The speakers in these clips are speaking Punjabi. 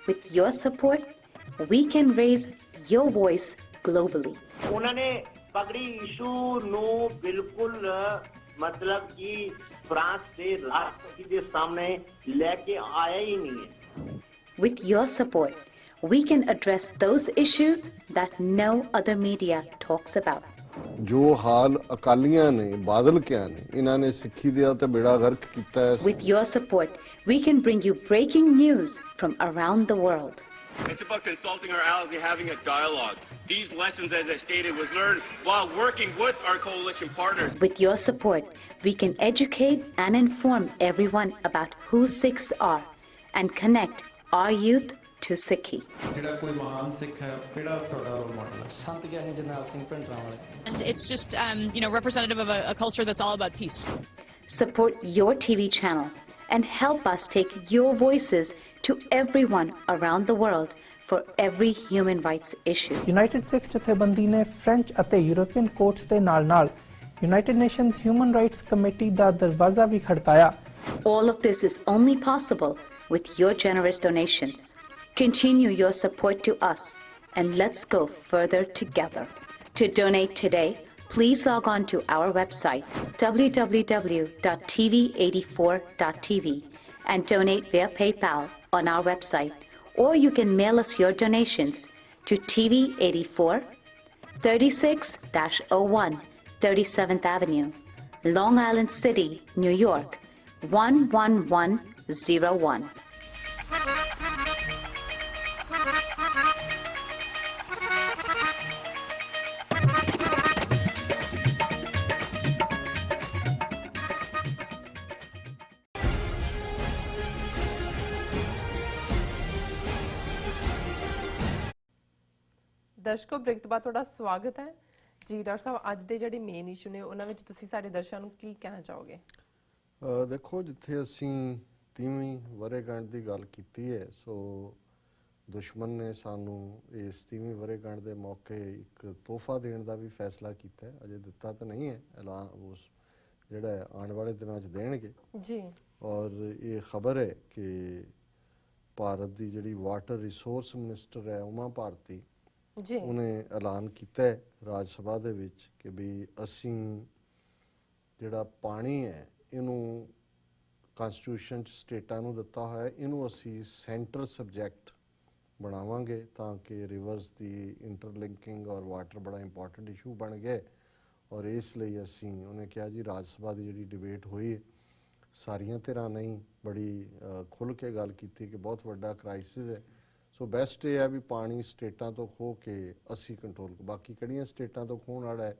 With your support, we can raise your voice globally. उन्होंने पगड़ी इशू ਨੂੰ ਬਿਲਕੁਲ मतलब कि फ्रांस ਦੇ ਰਾਸ਼ਟਰਪਤੀ ਦੇ ਸਾਹਮਣੇ ਲੈ ਕੇ ਆਇਆ ਹੀ ਨਹੀਂ ਹੈ. With your support, we can address those issues that no other media talks about. ਜੋ ਹਾਲ ਅਕਾਲੀਆਂ ਨੇ ਬਾਦਲ ਕਿਆ ਨੇ ਇਹਨਾਂ ਨੇ ਸਿੱਖੀ ਦਾ ਤੇ ਬੇੜਾ ਗਰਕ ਕੀਤਾ ਹੈ. With your support, we can bring you breaking news from around the world. It's about consulting our allies and having a dialogue. These lessons, as I stated, was learned while working with our coalition partners. With your support, we can educate and inform everyone about who Sikhs are and connect our youth to Sikhi. And it's just, representative of a culture that's all about peace. Support your TV channel and help us take your voices to everyone around the world for every human rights issue. United Sikhs ਜਥੇਬੰਦੀ ਨੇ ਫ੍ਰੈਂਚ ਅਤੇ ਯੂਰੋਪੀਅਨ ਕੋਰਟਸ ਦੇ ਨਾਲ-ਨਾਲ United Nations Human Rights Committee ਦਾ ਦਰਵਾਜ਼ਾ ਵੀ ਖੜਕਾਇਆ. All of this is only possible with your generous donations. Continue your support to us and let's go further together. To donate today, please log on to our website www.tv84.tv and donate via PayPal on our website, or you can mail us your donations to TV84 36-01 37th Avenue, Long Island City, New York 11101. ਦਰਸ਼ਕੋ break ਤੋਂ ਬਾਅਦ ਤੁਹਾਡਾ ਸਵਾਗਤ ਹੈ ਜੀ। ਡਾਕਟਰ ਸਾਹਿਬ, ਅੱਜ ਦੇ ਜਿਹੜੇ ਮੇਨ ਇਸ਼ੂ ਨੇ ਉਹਨਾਂ ਵਿੱਚ ਤੁਸੀਂ ਸਾਡੇ ਦਰਸ਼ਕਾਂ ਨੂੰ ਕੀ ਕਹਿਣਾ ਚਾਹੋਗੇ? ਦੇਖੋ, ਜਿੱਥੇ ਅਸੀਂ 30ਵੀਂ ਵਰ੍ਹੇਗੰਢ ਦੀ ਗੱਲ ਕੀਤੀ ਹੈ, ਸੋ ਦੁਸ਼ਮਣ ਨੇ ਸਾਨੂੰ ਇਸ 30ਵੀਂ ਵਰ੍ਹੇਗੰਢ ਦੇ ਮੌਕੇ ਇੱਕ ਤੋਹਫਾ ਦੇਣ ਦਾ ਵੀ ਫੈਸਲਾ ਕੀਤਾ ਹੈ। ਅਜੇ ਦਿੱਤਾ ਤਾਂ ਨਹੀਂ ਹੈ, ਐਲਾਨ ਉਸ ਜਿਹੜਾ ਆਉਣ ਵਾਲੇ ਦਿਨਾਂ 'ਚ ਦੇਣਗੇ ਜੀ। ਔਰ ਇਹ ਖਬਰ ਹੈ ਕਿ ਭਾਰਤ ਦੀ ਜਿਹੜੀ ਵਾਟਰ ਰਿਸੋਰਸ ਮਿਨਿਸਟਰ ਹੈ ਉਮਾ ਭਾਰਤੀ ਜੀ, ਉਹਨੇ ਐਲਾਨ ਕੀਤਾ ਹੈ ਰਾਜ ਸਭਾ ਦੇ ਵਿੱਚ ਕਿ ਵੀ ਅਸੀਂ ਜਿਹੜਾ ਪਾਣੀ ਹੈ ਇਹਨੂੰ ਕਨਸਟੀਟਿਊਸ਼ਨ 'ਚ ਸਟੇਟਾਂ ਨੂੰ ਦਿੱਤਾ ਹੋਇਆ, ਇਹਨੂੰ ਅਸੀਂ ਸੈਂਟਰ ਸਬਜੈਕਟ ਬਣਾਵਾਂਗੇ ਤਾਂ ਕਿ ਰਿਵਰਸ ਦੀ ਇੰਟਰਲਿੰਕਿੰਗ ਔਰ ਵਾਟਰ ਬੜਾ ਇੰਪੋਰਟੈਂਟ ਇਸ਼ੂ ਬਣ ਗਿਆ। ਔਰ ਇਸ ਲਈ ਅਸੀਂ ਉਹਨੇ ਕਿਹਾ ਜੀ ਰਾਜ ਸਭਾ ਦੀ ਜਿਹੜੀ ਡਿਬੇਟ ਹੋਈ ਸਾਰੀਆਂ ਧਿਰਾਂ ਨਹੀਂ ਬੜੀ ਖੁੱਲ੍ਹ ਕੇ ਗੱਲ ਕੀਤੀ ਕਿ ਬਹੁਤ ਵੱਡਾ ਕ੍ਰਾਈਸਿਸ ਹੈ। ਸੋ ਬੈਸਟ ਇਹ ਹੈ ਵੀ ਪਾਣੀ ਸਟੇਟਾਂ ਤੋਂ ਖੋਹ ਕੇ ਅਸੀਂ ਕੰਟਰੋਲ, ਬਾਕੀ ਕਿਹੜੀਆਂ ਸਟੇਟਾਂ ਤੋਂ ਖੋਹਣ ਵਾਲਾ ਹੈ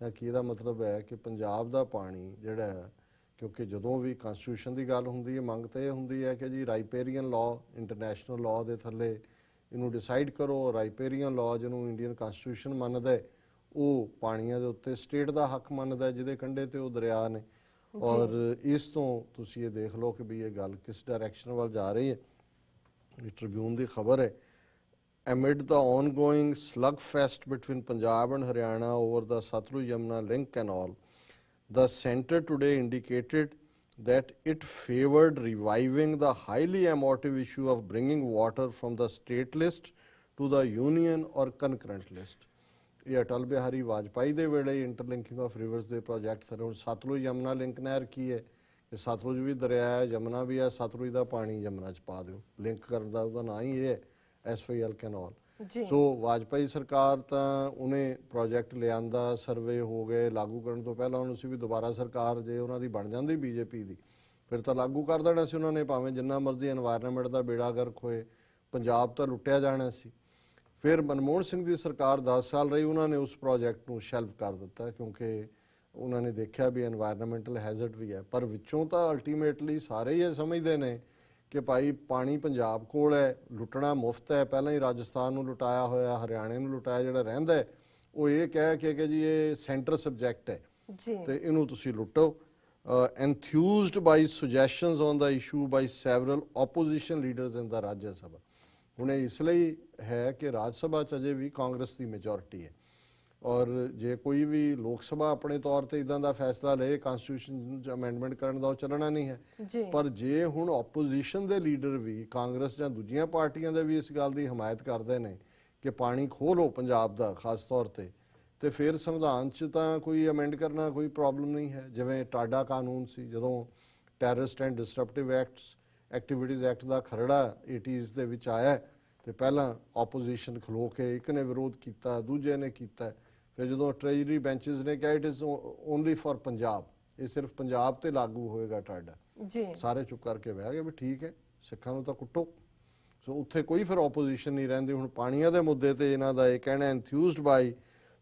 ਜਾਂ ਕੀ ਇਹਦਾ ਮਤਲਬ ਹੈ ਕਿ ਪੰਜਾਬ ਦਾ ਪਾਣੀ ਜਿਹੜਾ ਹੈ, ਕਿਉਂਕਿ ਜਦੋਂ ਵੀ ਕਨਸਟੀਟਿਊਸ਼ਨ ਦੀ ਗੱਲ ਹੁੰਦੀ ਹੈ ਮੰਗ ਤਾਂ ਇਹ ਹੁੰਦੀ ਹੈ ਕਿ ਜੀ ਰਾਈਪੇਰੀਅਨ ਲਾਅ ਇੰਟਰਨੈਸ਼ਨਲ ਲਾਅ ਦੇ ਥੱਲੇ ਇਹਨੂੰ ਡਿਸਾਈਡ ਕਰੋ। ਰਾਈਪੇਰੀਅਨ ਲਾਅ ਜਿਹਨੂੰ ਇੰਡੀਅਨ ਕਨਸਟੀਟਿਊਸ਼ਨ ਮੰਨਦਾ ਹੈ ਉਹ ਪਾਣੀਆਂ ਦੇ ਉੱਤੇ ਸਟੇਟ ਦਾ ਹੱਕ ਮੰਨਦਾ ਜਿਹਦੇ ਕੰਢੇ ਤੇ ਉਹ ਦਰਿਆ ਨੇ। ਔਰ ਇਸ ਤੋਂ ਤੁਸੀਂ ਇਹ ਦੇਖ ਲਓ ਕਿ ਵੀ ਇਹ ਗੱਲ ਕਿਸ ਡਾਇਰੈਕਸ਼ਨ ਵੱਲ ਜਾ ਰਹੀ ਹੈ। ਟ੍ਰਿਬਿਊਨ ਦੀ ਖਬਰ ਹੈ, amid the ongoing slugfest between Punjab and Haryana over the Satluj-Yamuna link canal, the centre today indicated that it favoured reviving the highly emotive issue of bringing water from the state list to the union or concurrent list. ਇਹ ਅਟਲ ਬਿਹਾਰੀ ਵਾਜਪਾਈ ਦੇ ਵੇਲੇ ਇੰਟਰਲਿੰਕਿੰਗ ਆਫ ਰਿਵਰਸ ਦੇ ਪ੍ਰੋਜੈਕਟ ਥੱਲੇ ਹੁਣ ਸਤਲੁਜ ਯਮੁਨਾ ਲਿੰਕ ਨਹਿਰ ਕੀ ਹੈ ਕਿ ਸਤਲੁਜ ਵੀ ਦਰਿਆ ਹੈ, ਯਮੁਨਾ ਵੀ ਹੈ, ਸਤਲੁਜ ਦਾ ਪਾਣੀ ਯਮੁਨਾ 'ਚ ਪਾ ਦਿਓ, ਲਿੰਕ ਕਰਨ ਦਾ ਉਹਦਾ ਨਾਂ ਹੀ ਇਹ ਹੈ SYL ਕੈਨਾਲ। ਸੋ ਵਾਜਪਾਈ ਸਰਕਾਰ ਤਾਂ ਉਹਨੇ ਪ੍ਰੋਜੈਕਟ ਲਿਆਂਦਾ, ਸਰਵੇ ਹੋ ਗਏ, ਲਾਗੂ ਕਰਨ ਤੋਂ ਪਹਿਲਾਂ ਉਹਨੂੰ ਸੀ ਵੀ ਦੁਬਾਰਾ ਸਰਕਾਰ ਜੇ ਉਹਨਾਂ ਦੀ ਬਣ ਜਾਂਦੀ BJP ਦੀ ਫਿਰ ਤਾਂ ਲਾਗੂ ਕਰ ਦੇਣਾ ਸੀ ਉਹਨਾਂ ਨੇ, ਭਾਵੇਂ ਜਿੰਨਾ ਮਰਜ਼ੀ এনवायरमेंट ਦਾ ਬੇੜਾ ਗਰਕ ਹੋਏ, ਪੰਜਾਬ ਤਾਂ ਲੁੱਟਿਆ ਜਾਣਾ ਸੀ। ਫਿਰ ਮਨਮੋਹਨ ਸਿੰਘ ਦੀ ਸਰਕਾਰ 10 ਸਾਲ ਰਹੀ, ਉਹਨਾਂ ਨੇ ਉਸ ਪ੍ਰੋਜੈਕਟ ਨੂੰ ਸ਼ੈਲਫ ਕਰ ਦਿੱਤਾ ਕਿਉਂਕਿ ਉਹਨਾਂ ਨੇ ਦੇਖਿਆ ਵੀ এনवायरमेंटल ਹੈਜ਼ਰਡ ਵੀ ਹੈ। ਪਰ ਵਿੱਚੋਂ ਤਾਂ ਅਲਟੀਮੇਟਲੀ ਸਾਰੇ ਹੀ ਇਹ ਸਮਝਦੇ ਨੇ ਕਿ ਭਾਈ ਪਾਣੀ ਪੰਜਾਬ ਕੋਲ ਹੈ, ਲੁੱਟਣਾ ਮੁਫਤ ਹੈ। ਪਹਿਲਾਂ ਹੀ ਰਾਜਸਥਾਨ ਨੂੰ ਲੁਟਾਇਆ ਹੋਇਆ, ਹਰਿਆਣੇ ਨੂੰ ਲੁਟਾਇਆ, ਜਿਹੜਾ ਰਹਿੰਦਾ ਹੈ ਉਹ ਇਹ ਕਹਿ ਕੇ ਕਿ ਜੀ ਇਹ ਸੈਂਟਰ ਸਬਜੈਕਟ ਹੈ ਤੇ ਇਹਨੂੰ ਤੁਸੀਂ ਲੁੱਟੋ। enthused by suggestions on the issue by several opposition leaders in the Rajya Sabha। ਹੁਣ ਇਹ ਇਸ ਲਈ ਹੈ ਕਿ ਰਾਜ ਸਭਾ 'ਚ ਅਜੇ ਵੀ ਕਾਂਗਰਸ ਦੀ ਮੈਜੋਰਿਟੀ ਹੈ। ਔਰ ਜੇ ਕੋਈ ਵੀ ਲੋਕ ਸਭਾ ਆਪਣੇ ਤੌਰ ਤੇ ਇਦਾਂ ਦਾ ਫੈਸਲਾ ਲਏ ਕਨਸਟੀਟਿਊਸ਼ਨ 'ਚ ਅਮੈਂਡਮੈਂਟ ਕਰਨ ਦਾ, ਉਹ ਚੱਲਣਾ ਨਹੀਂ ਹੈ। ਜੀ ਪਰ ਜੇ ਹੁਣ ਆਪੋਜੀਸ਼ਨ ਦੇ ਲੀਡਰ ਵੀ, ਕਾਂਗਰਸ ਜਾਂ ਦੂਜੀਆਂ ਪਾਰਟੀਆਂ ਦੇ ਵੀ ਇਸ ਗੱਲ ਦੀ ਹਮਾਇਤ ਕਰਦੇ ਨੇ ਕਿ ਪਾਣੀ ਖੋਹ ਲਓ ਪੰਜਾਬ ਦਾ ਖਾਸ ਤੌਰ ਤੇ ਫਿਰ ਸੰਵਿਧਾਨ 'ਚ ਤਾਂ ਕੋਈ ਅਮੈਂਡ ਕਰਨਾ ਕੋਈ ਪ੍ਰੋਬਲਮ ਨਹੀਂ ਹੈ। ਜਿਵੇਂ ਟਾਡਾ ਕਾਨੂੰਨ ਸੀ, ਜਦੋਂ ਟੈਰਰਿਸਟ ਐਂਡ ਡਿਸਰਪਟਿਵ ਐਕਟੀਵਿਟੀਜ਼ ਐਕਟ ਦਾ ਖਰੜਾ 80s ਦੇ ਵਿੱਚ ਆਇਆ ਤੇ ਪਹਿਲਾਂ ਆਪੋਜੀਸ਼ਨ ਖਲੋ ਕੇ ਇੱਕ ਨੇ ਵਿਰੋਧ ਕੀਤਾ, ਦੂਜੇ ਨੇ ਕੀਤਾ, ਫਿਰ ਜਦੋਂ ਟ੍ਰੈਜਰੀ ਬੈਂਚਸ ਨੇ ਕਿਹਾ it is only for Punjab, ਇਹ ਸਿਰਫ ਪੰਜਾਬ ਤੇ ਲਾਗੂ ਹੋਏਗਾ ਟਾਡਾ, ਜੀ ਸਾਰੇ ਚੁੱਪ ਕਰਕੇ ਬਹਿ ਗਏ ਵੀ ਠੀਕ ਹੈ, ਸਿੱਖਾਂ ਨੂੰ ਤਾਂ ਕੁੱਟੋ। ਸੋ ਉੱਥੇ ਕੋਈ ਫਿਰ ਆਪੋਜੀਸ਼ਨ ਨਹੀਂ ਰਹਿੰਦੀ। ਹੁਣ ਪਾਣੀਆਂ ਦੇ ਮੁੱਦੇ ਤੇ ਇਹਨਾਂ ਦਾ ਇਹ ਕਹਿਣਾ, enthused by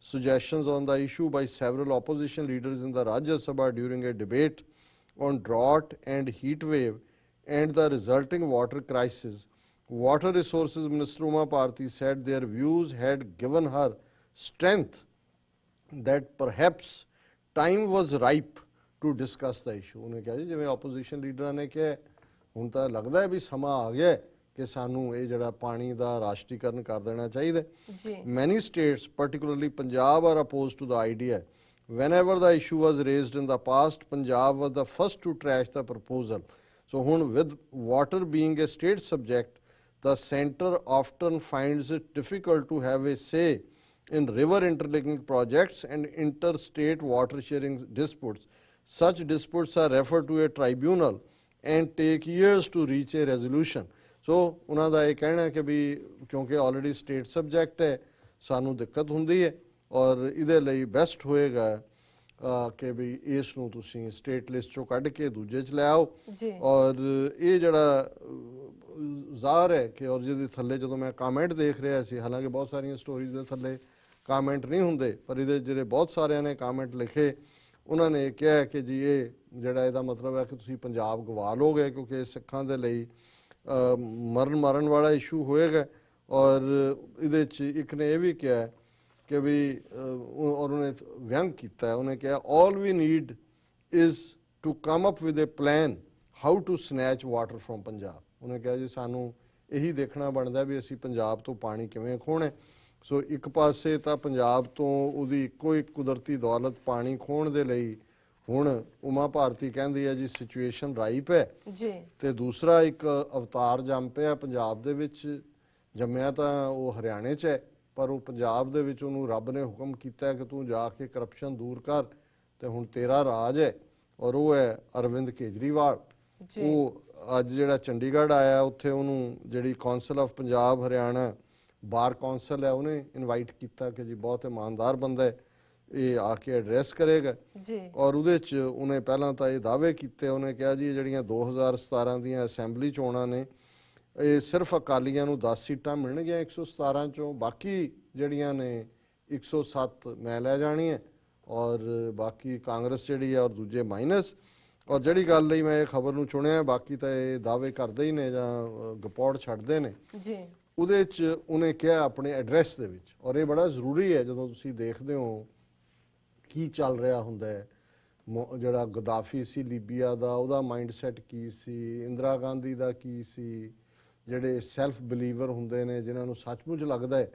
suggestions on the issue by several opposition leaders in the Rajya Sabha during a debate on drought and heat wave and the resulting water crisis, Water Resources Minister Uma Bharti said their views had given her strength that perhaps time was ripe to discuss the issue. ਉਹਨੇ ਕਿਹਾ ਜੀ ਜਿਵੇਂ ਆਪੋਜੀਸ਼ਨ ਲੀਡਰਾਂ ਨੇ ਕਿਹਾ ਹੁਣ ਤਾਂ ਲੱਗਦਾ ਹੈ ਵੀ ਸਮਾਂ ਆ ਗਿਆ ਕਿ ਸਾਨੂੰ ਇਹ ਜਿਹੜਾ ਪਾਣੀ ਦਾ ਰਾਸ਼ਟਰੀਕਰਨ ਕਰ ਦੇਣਾ ਚਾਹੀਦਾ। ਜੀ Many states, particularly Punjab, are opposed to the idea. Whenever the issue was raised in the past, Punjab was the first to trash the proposal. So ਹੁਣ with water being a state subject, the centre often finds it difficult to have a say in river interlinking projects and interstate water sharing disputes. Such disputes are referred to a tribunal and take years to reach a resolution. So ਉਹਨਾਂ ਦਾ ਇਹ ਕਹਿਣਾ ਕਿ ਵੀ ਕਿਉਂਕਿ ਆਲਰੇਡੀ ਸਟੇਟ ਸਬਜੈਕਟ ਹੈ, ਸਾਨੂੰ ਦਿੱਕਤ ਹੁੰਦੀ ਹੈ ਔਰ ਇਹਦੇ ਲਈ ਬੈਸਟ ਹੋਏਗਾ ਕਿ ਵੀ ਇਸ ਨੂੰ ਤੁਸੀਂ ਸਟੇਟ ਲਿਸਟ ਚੋਂ ਕੱਢ ਕੇ ਦੂਜੇ 'ਚ ਲੈ ਆਓ। ਜੀ ਔਰ ਇਹ ਜਿਹੜਾ ਜ਼ਾਹਰ ਹੈ ਕਿ ਔਰ ਜਿਹਦੇ ਥੱਲੇ ਜਦੋਂ ਮੈਂ ਕਾਮੈਂਟ ਦੇਖ ਰਿਹਾ ਸੀ, ਹਾਲਾਂਕਿ ਬਹੁਤ ਸਾਰੀਆਂ ਸਟੋਰੀਜ਼ ਦੇ ਥੱਲੇ ਕਾਮੈਂਟ ਨਹੀਂ ਹੁੰਦੇ, ਪਰ ਇਹਦੇ ਜਿਹੜੇ ਬਹੁਤ ਸਾਰਿਆਂ ਨੇ ਕਾਮੈਂਟ ਲਿਖੇ, ਉਹਨਾਂ ਨੇ ਕਿਹਾ ਕਿ ਜੀ ਇਹ ਜਿਹੜਾ ਇਹਦਾ ਮਤਲਬ ਹੈ ਕਿ ਤੁਸੀਂ ਪੰਜਾਬ ਗਵਾ ਲੋਗੇ ਕਿਉਂਕਿ ਸਿੱਖਾਂ ਦੇ ਲਈ ਮਰਨ ਵਾਲਾ ਇਸ਼ੂ ਹੋਏਗਾ। ਔਰ ਇਹਦੇ 'ਚ ਇੱਕ ਨੇ ਇਹ ਵੀ ਕਿਹਾ ਕਿ ਵੀ ਔਰ ਉਹਨੇ ਵਿਅੰਗ ਕੀਤਾ, ਉਹਨੇ ਕਿਹਾ all we need is to come up with a plan how to snatch water from Punjab. ਉਹਨੇ ਕਿਹਾ ਜੀ ਸਾਨੂੰ ਇਹੀ ਦੇਖਣਾ ਬਣਦਾ ਵੀ ਅਸੀਂ ਪੰਜਾਬ ਤੋਂ ਪਾਣੀ ਕਿਵੇਂ ਖੋਹਣਾ। ਸੋ ਇੱਕ ਪਾਸੇ ਤਾਂ ਪੰਜਾਬ ਤੋਂ ਉਹਦੀ ਇੱਕੋ ਇੱਕ ਕੁਦਰਤੀ ਦੌਲਤ ਪਾਣੀ ਖੋਹਣ ਦੇ ਲਈ ਹੁਣ ਉਮਾ ਭਾਰਤੀ ਕਹਿੰਦੀ ਹੈ ਜੀ ਸਿਚੁਏਸ਼ਨ ਰਾਈਪ ਹੈ ਜੀ ਤੇ ਦੂਸਰਾ ਇੱਕ ਅਵਤਾਰ ਜੰਮ ਪਿਆ ਪੰਜਾਬ ਦੇ ਵਿੱਚ। ਜੰਮਿਆ ਤਾਂ ਉਹ ਹਰਿਆਣੇ 'ਚ ਹੈ ਪਰ ਉਹ ਪੰਜਾਬ ਦੇ ਵਿੱਚ ਉਹਨੂੰ ਰੱਬ ਨੇ ਹੁਕਮ ਕੀਤਾ ਕਿ ਤੂੰ ਜਾ ਕੇ ਕਰਪਸ਼ਨ ਦੂਰ ਕਰ ਤੇ ਹੁਣ ਤੇਰਾ ਰਾਜ ਹੈ। ਔਰ ਉਹ ਹੈ ਅਰਵਿੰਦ ਕੇਜਰੀਵਾਲ। ਉਹ ਅੱਜ ਜਿਹੜਾ ਚੰਡੀਗੜ੍ਹ ਆਇਆ ਉੱਥੇ ਉਹਨੂੰ ਜਿਹੜੀ council of Punjab Haryana bar council ਹੈ ਉਹਨੇ ਇਨਵਾਈਟ ਕੀਤਾ ਕਿ ਜੀ ਬਹੁਤ ਇਮਾਨਦਾਰ ਬੰਦਾ ਹੈ, ਇਹ ਆ ਕੇ ਐਡਰੈਸ ਕਰੇਗਾ ਜੀ ਔਰ ਉਹਦੇ 'ਚ ਉਹਨੇ ਪਹਿਲਾਂ ਤਾਂ ਇਹ ਦਾਅਵੇ ਕੀਤੇ। ਉਹਨੇ ਕਿਹਾ ਜੀ ਜਿਹੜੀਆਂ 2017 ਦੀਆਂ ਅਸੈਂਬਲੀ ਚੋਣਾਂ ਨੇ ਇਹ ਸਿਰਫ ਅਕਾਲੀਆਂ ਨੂੰ 10 ਸੀਟਾਂ ਮਿਲਣਗੀਆਂ 117 ਚੋਂ, ਬਾਕੀ ਜਿਹੜੀਆਂ ਨੇ 107 ਮੈਂ ਲੈ ਜਾਣੀ ਹੈ ਔਰ ਬਾਕੀ ਕਾਂਗਰਸ ਜਿਹੜੀ ਹੈ ਔਰ ਦੂਜੇ ਮਾਈਨਸ। ਔਰ ਜਿਹੜੀ ਗੱਲ ਲਈ ਮੈਂ ਇਹ ਖਬਰ ਨੂੰ ਚੁਣਿਆ, ਬਾਕੀ ਤਾਂ ਇਹ ਦਾਅਵੇ ਕਰਦੇ ਹੀ ਨੇ ਜਾਂ ਗਪੌੜ ਛੱਡਦੇ ਨੇ, ਜੀ ਉਹਦੇ 'ਚ ਉਹਨੇ ਕਿਹਾ ਆਪਣੇ ਐਡਰੈਸ ਦੇ ਵਿੱਚ। ਔਰ ਇਹ ਬੜਾ ਜ਼ਰੂਰੀ ਹੈ ਜਦੋਂ ਤੁਸੀਂ ਦੇਖਦੇ ਹੋ ਕੀ ਚੱਲ ਰਿਹਾ ਹੁੰਦਾ ਹੈ, ਜਿਹੜਾ ਗਦਾਫੀ ਸੀ ਲੀਬੀਆ ਦਾ ਉਹਦਾ ਮਾਈਂਡ ਸੈਟ ਕੀ ਸੀ, ਇੰਦਰਾ ਗਾਂਧੀ ਦਾ ਕੀ ਸੀ, ਜਿਹੜੇ ਸੈਲਫ ਬਿਲੀਵਰ ਹੁੰਦੇ ਨੇ ਜਿਨ੍ਹਾਂ ਨੂੰ ਸੱਚਮੁੱਚ ਲੱਗਦਾ ਹੈ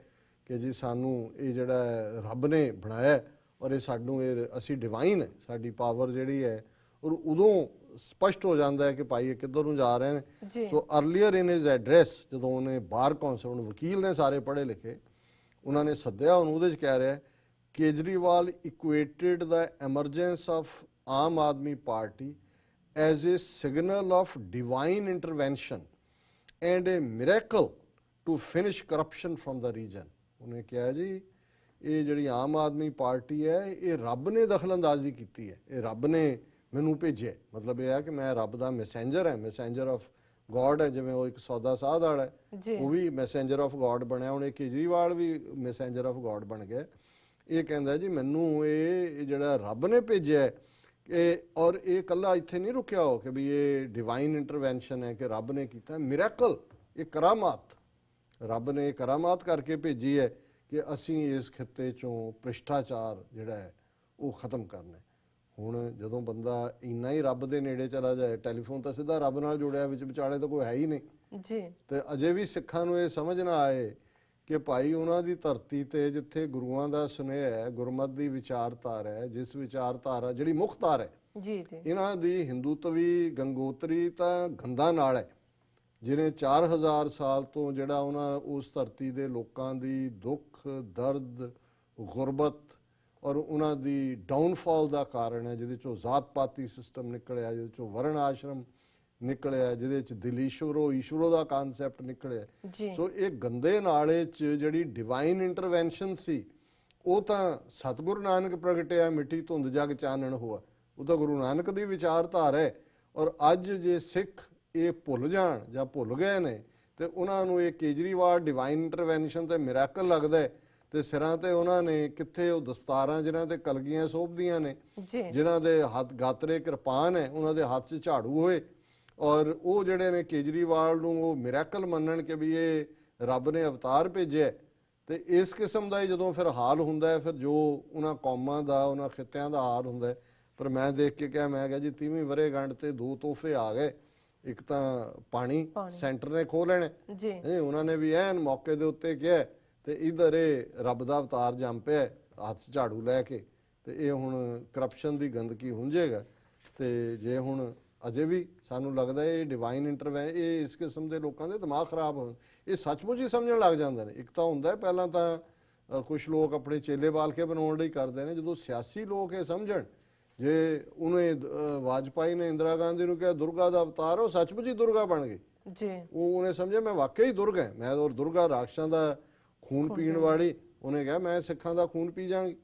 ਕਿ ਜੀ ਸਾਨੂੰ ਇਹ ਜਿਹੜਾ ਰੱਬ ਨੇ ਬਣਾਇਆ ਔਰ ਇਹ ਸਾਨੂੰ ਇਹ ਅਸੀਂ ਡਿਵਾਈਨ ਹੈ, ਸਾਡੀ ਪਾਵਰ ਜਿਹੜੀ ਹੈ। ਔਰ ਉਦੋਂ ਸਪਸ਼ਟ ਹੋ ਜਾਂਦਾ ਹੈ ਕਿ ਭਾਈ ਇਹ ਕਿੱਧਰ ਨੂੰ ਜਾ ਰਹੇ ਨੇ। ਸੋ ਅਰਲੀਅਰ ਇਨ ਹਿਜ਼ ਐਡਰੈਸ ਜਦੋਂ ਉਹਨੇ ਬਾਰ ਕੌਂਸਲ ਨੂੰ ਵਕੀਲ ਨੇ ਸਾਰੇ ਪੜ੍ਹੇ ਲਿਖੇ ਉਹਨਾਂ ਨੇ ਸੱਦਿਆ, ਉਹਨੂੰ ਉਹਦੇ 'ਚ ਕਹਿ ਰਿਹਾ Kejriwal equated the emergence of Aam Aadmi Party as a signal of divine intervention and a miracle to finish corruption from the region. ਉਹਨੇ ਕਿਹਾ ਜੀ ਇਹ ਜਿਹੜੀ ਆਮ ਆਦਮੀ ਪਾਰਟੀ ਹੈ ਇਹ ਰੱਬ ਨੇ ਦਖਲਅੰਦਾਜ਼ੀ ਕੀਤੀ ਹੈ, ਇਹ ਰੱਬ ਨੇ ਮੈਨੂੰ ਭੇਜਿਆ। ਮਤਲਬ ਇਹ ਹੈ ਕਿ ਮੈਂ ਰੱਬ ਦਾ ਮੈਸੇਂਜਰ ਹੈ, ਮੈਸੇਂਜਰ ਆਫ ਗੋਡ ਹੈ। ਜਿਵੇਂ ਉਹ ਇੱਕ ਸੌਦਾ ਸਾਧ ਵਾਲਾ ਹੈ ਉਹ ਵੀ ਮੈਸੇਂਜਰ ਆਫ ਗੋਡ ਬਣਿਆ, ਹੁਣ ਇਹ ਕੇਜਰੀਵਾਲ ਵੀ ਮੈਸੇਂਜਰ ਆਫ ਗੋਡ ਬਣ ਗਿਆ। ਇਹ ਕਹਿੰਦਾ ਜੀ ਮੈਨੂੰ ਇਹ ਜਿਹੜਾ ਰੱਬ ਨੇ ਭੇਜਿਆ ਔਰ ਇਹ ਇਕੱਲਾ ਇੱਥੇ ਨਹੀਂ ਰੁਕਿਆ ਹੋ ਕਿ ਵੀ ਇਹ ਡਿਵਾਈਨ ਇੰਟਰਵੈਂਸ਼ਨ ਹੈ ਕਿ ਰੱਬ ਨੇ ਕੀਤਾ, ਮਿਰੈਕਲ, ਇਹ ਕਰਾਮਾਤ, ਰੱਬ ਨੇ ਕਰਾਮਾਤ ਕਰਕੇ ਭੇਜੀ ਹੈ ਕਿ ਅਸੀਂ ਇਸ ਖਿੱਤੇ 'ਚੋਂ ਭ੍ਰਿਸ਼ਟਾਚਾਰ ਜਿਹੜਾ ਹੈ ਉਹ ਖਤਮ ਕਰਨਾ। ਹੁਣ ਜਦੋਂ ਬੰਦਾ ਇੰਨਾ ਹੀ ਰੱਬ ਦੇ ਨੇੜੇ ਚਲਾ ਜਾਏ, ਟੈਲੀਫੋਨ ਤਾਂ ਸਿੱਧਾ ਰੱਬ ਨਾਲ ਜੁੜਿਆ, ਵਿੱਚ ਵਿਚਾਲੇ ਤਾਂ ਕੋਈ ਹੈ ਹੀ ਨਹੀਂ ਜੀ। ਤੇ ਅਜੇ ਵੀ ਸਿੱਖਾਂ ਨੂੰ ਇਹ ਸਮਝ ਨਾ ਆਏ ਕਿ ਭਾਈ ਉਹਨਾਂ ਦੀ ਧਰਤੀ ਤੇ ਜਿੱਥੇ ਗੁਰੂਆਂ ਦਾ ਸੁਨੇਹਾ ਹੈ, ਗੁਰਮਤ ਦੀ ਵਿਚਾਰਧਾਰਾ ਹੈ, ਜਿਸ ਵਿਚਾਰਧਾਰਾ ਜਿਹੜੀ ਮੁਖਤਾਰ ਹੈ, ਜੀ ਜੀ ਇਹਨਾਂ ਦੀ ਹਿੰਦੂਤਵੀ ਗੰਗੋਤਰੀ ਤਾਂ ਗੰਦਾ ਨਾਲ ਹੈ, ਜਿਹਨੇ 4000 ਸਾਲ ਤੋਂ ਜਿਹੜਾ ਉਹਨਾਂ ਉਸ ਧਰਤੀ ਦੇ ਲੋਕਾਂ ਦੀ ਦੁੱਖ ਦਰਦ ਗੁਰਬਤ ਔਰ ਉਹਨਾਂ ਦੀ ਡਾਊਨਫਾਲ ਦਾ ਕਾਰਨ ਹੈ, ਜਿਹਦੇ ਚੋਂ ਜ਼ਾਤ ਪਾਤੀ ਸਿਸਟਮ ਨਿਕਲਿਆ, ਜਿਹਦੇ ਚੋਂ ਵਰਣ ਆਸ਼ਰਮ ਨਿਕਲਿਆ, ਜਿਹਦੇ ਚ ਦਿਲੀਸ਼ਵਰੋ ਈਸ਼ਵਰੋ ਦਾ ਕਾਨਸੈਪਟ ਨਿਕਲਿਆ। ਜੀ ਸੋ ਇਹ ਗੰਦੇ ਨਾਲੇ ਚ ਜਿਹੜੀ ਡਿਵਾਈਨ ਇੰਟਰਵੈਂਸ਼ਨ ਸੀ ਉਹ ਤਾਂ ਸਤਿਗੁਰੂ ਨਾਨਕ ਪ੍ਰਗਟਿਆ, ਮਿੱਟੀ ਧੁੰਦ ਜਗ ਚਾਨਣ ਹੋਆ, ਉਹ ਤਾਂ ਗੁਰੂ ਨਾਨਕ ਦੀ ਵਿਚਾਰਧਾਰਾ ਹੈ। ਔਰ ਅੱਜ ਜੇ ਸਿੱਖ ਇਹ ਭੁੱਲ ਜਾਣ ਜਾਂ ਭੁੱਲ ਗਏ ਨੇ ਤੇ ਉਹਨਾਂ ਨੂੰ ਇਹ ਕੇਜਰੀਵਾਲ ਡਿਵਾਈਨ ਇੰਟਰਵੈਂਸ਼ਨ ਤੇ ਮਿਰਾਕਲ ਲੱਗਦਾ ਹੈ, ਤੇ ਸਿਰਾਂ ਤੇ ਉਹਨਾਂ ਨੇ ਕਿੱਥੇ ਉਹ ਦਸਤਾਰਾਂ ਜਿਨ੍ਹਾਂ ਤੇ ਕਲਗੀਆਂ ਸੋਭਦੀਆਂ ਨੇ, ਜੀ ਜਿਨ੍ਹਾਂ ਦੇ ਹੱਥ ਗਾਤਰੇ ਕਿਰਪਾਨ ਹੈ, ਉਹਨਾਂ ਦੇ ਹੱਥ 'ਚ ਝਾੜੂ ਹੋਏ, ਔਰ ਉਹ ਜਿਹੜੇ ਨੇ ਕੇਜਰੀਵਾਲ ਨੂੰ ਉਹ ਮਿਰਾਕਲ ਮੰਨਣ ਕਿ ਵੀ ਇਹ ਰੱਬ ਨੇ ਅਵਤਾਰ ਭੇਜਿਆ। ਤੇ ਇਸ ਕਿਸਮ ਦਾ ਹੀ ਜਦੋਂ ਫਿਰ ਹਾਲ ਹੁੰਦਾ ਹੈ, ਫਿਰ ਜੋ ਉਹਨਾਂ ਕੌਮਾਂ ਦਾ ਉਹਨਾਂ ਖਿੱਤਿਆਂ ਦਾ ਹਾਲ ਹੁੰਦਾ ਹੈ। ਪਰ ਮੈਂ ਦੇਖ ਕੇ ਕਿਹਾ, ਮੈਂ ਕਿਹਾ ਜੀ 30ਵੀਂ ਵਰ੍ਹੇਗੰਢ ਤੇ 2 ਤੋਹਫੇ ਆ ਗਏ, ਇੱਕ ਤਾਂ ਪਾਣੀ ਸੈਂਟਰ ਨੇ ਖੋਹ ਲੈਣਾ ਜੀ ਉਹਨਾਂ ਨੇ ਵੀ ਐਨ ਮੌਕੇ ਦੇ ਉੱਤੇ ਕਿਹਾ, ਤੇ ਇਧਰ ਇਹ ਰੱਬ ਦਾ ਅਵਤਾਰ ਜੰਮ ਪਿਆ ਹੱਥ ਝਾੜੂ ਲੈ ਕੇ, ਤੇ ਇਹ ਹੁਣ ਕਰਪਸ਼ਨ ਦੀ ਗੰਦਗੀ ਹੁੰਜੇਗਾ। ਤੇ ਜੇ ਹੁਣ ਅਜੇ ਵੀ ਸਾਨੂੰ ਲੱਗਦਾ ਇਹ ਡਿਵਾਈਨ ਇਹ ਇਸ ਕਿਸਮ ਦੇ ਲੋਕਾਂ ਦੇ ਦਿਮਾਗ ਖਰਾਬ ਹੋਣ, ਇਹ ਸੱਚਮੁੱਚ ਹੀ ਸਮਝਣ ਲੱਗ ਜਾਂਦੇ ਨੇ। ਇੱਕ ਤਾਂ ਹੁੰਦਾ ਪਹਿਲਾਂ ਤਾਂ ਕੁਝ ਲੋਕ ਆਪਣੇ ਚੇਲੇ ਬਾਲ ਕੇ ਬਣਾਉਣ ਲਈ ਕਰਦੇ ਨੇ, ਜਦੋਂ ਸਿਆਸੀ ਲੋਕ ਇਹ ਸਮਝਣ, ਜੇ ਉਹਨੇ ਵਾਜਪਾਈ ਨੇ ਇੰਦਰਾ ਗਾਂਧੀ ਨੂੰ ਕਿਹਾ ਦੁਰਗਾ ਦਾ ਅਵਤਾਰ, ਉਹ ਸੱਚਮੁੱਚ ਹੀ ਦੁਰਗਾ ਬਣ ਗਈ ਜੀ, ਉਹਨੇ ਸਮਝਿਆ ਮੈਂ ਵਾਕਈ ਹੀ ਦੁਰਗਾ, ਮੈਂ ਔਰ ਦੁਰਗਾ ਰਾਖਸ਼ਾਂ ਦਾ ਖੂਨ ਪੀਣ ਵਾਲੀ, ਉਹਨੇ ਕਿਹਾ ਮੈਂ ਸਿੱਖਾਂ ਦਾ ਖੂਨ ਪੀ ਜਾਵਾਂਗੀ।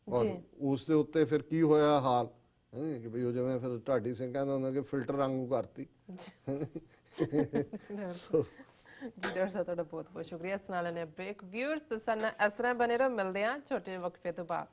ਔਰ ਉਸ ਦੇ ਉੱਤੇ ਫਿਰ ਕੀ ਹੋਇਆ ਹਾਲ ਕਿ ਬਈ ਉਹ ਜਿਵੇਂ ਫਿਰ ਢਾਡੀ ਸਿੰਘ ਕਹਿੰਦਾ ਹੁੰਦਾ ਕਿ ਫਿਲਟਰ ਵਾਂਗੂ ਕਰਤੀ। ਜੀ ਡਾਕਟਰ ਸਾਹਿਬ ਤੁਹਾਡਾ ਬਹੁਤ ਬਹੁਤ ਸ਼ੁਕਰੀਆ। ਇਸ ਨਾਲ ਨੇ ਬ੍ਰੇਕ ਵਿਊਅਰਸ ਸਾਡੇ ਨਾਲ ਇਸ ਤਰ੍ਹਾਂ ਬਣੇ ਰਹੋ, ਮਿਲਦੇ ਹਾਂ ਛੋਟੇ ਵਕਫੇ ਤੋਂ ਬਾਅਦ।